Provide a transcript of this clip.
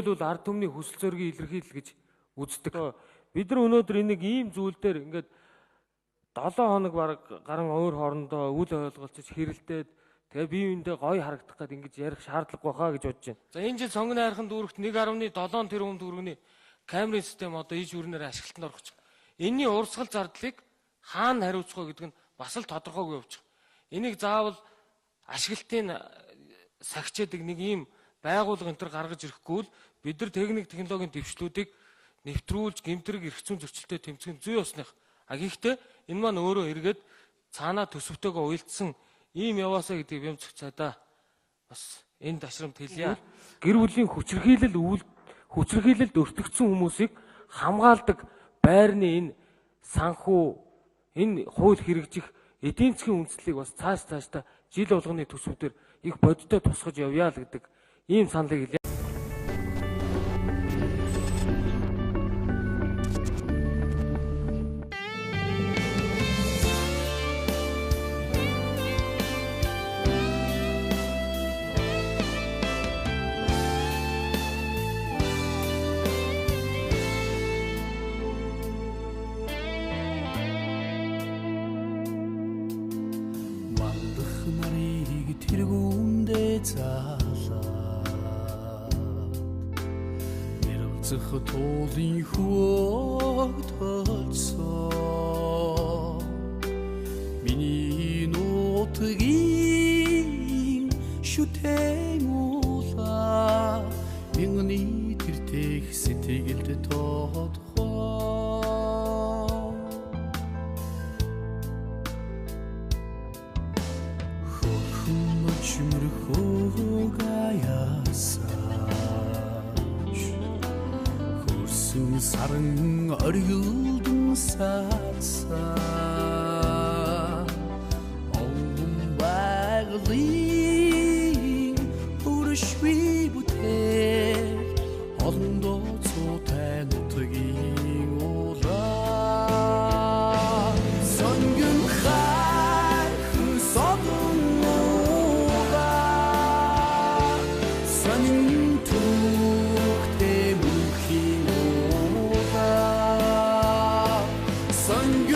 бол ард түмний хүсэл зоригийг илэрхийлэл гэж үздэг. Бид нар өнөөдөр энийг ийм зүйл дээр ингээд 7 хоног бараг гарan өөр хоорондоо үл ойлголцож хэрэлдээд тэгээ бие биендээ гоё харагдах гээд ингэж ярих шаардлага байхаа гэж бодож байна. За энэ жил сонгоны хайрхан дүүрэгт 1.7 тэрбум төгрөгийн камерын систем одоо иж хүрнээр ашиглалтанд орох гэж. Энийний урсгал зардлыг хаана хариуцах вэ гэдэг нь бас л тодорхойгүй явж байгаа. Энийг заавал ашиглалтын сагчаадаг нэг ийм байгууллага энэ төр гаргаж ирэхгүй л бид нар техник технологийн дэвшлүүдийг нэвтрүүлж гэмтрэг эрх зүйн зөрчилтэй тэмцэх зүй усных. Гэхдээ энэ маань өөрөө эргээд цаанаа төсөвтэйгээ уялдсан ийм яваасаа гэдэг юм зөв цайдаа бас энэ ташрамт хэлье. Гэр бүлийн хүчирхийлэлд өртөгдсөн хүмүүсийг хамгаалдаг байрны энэ санхүү энэ хууль хэрэгжих эдийн засгийн үндслийг бас цаашдаа жил болгоны төсвүүдээр их бодиттой тусгаж явъя л гэдэг ийм саналыг хэлье. Туулын хөөд толцоо миний нутгийн шүтэн уулаа миний тэртэх сэтгэлд тодхоо хөрхөн чимрхөө гаясаа саран оргилдун сарсаа онгон байгалийн өршви бүтээр олондоо цуутай нутгийн улаа сонгон хайрхан содон улаа сонин sun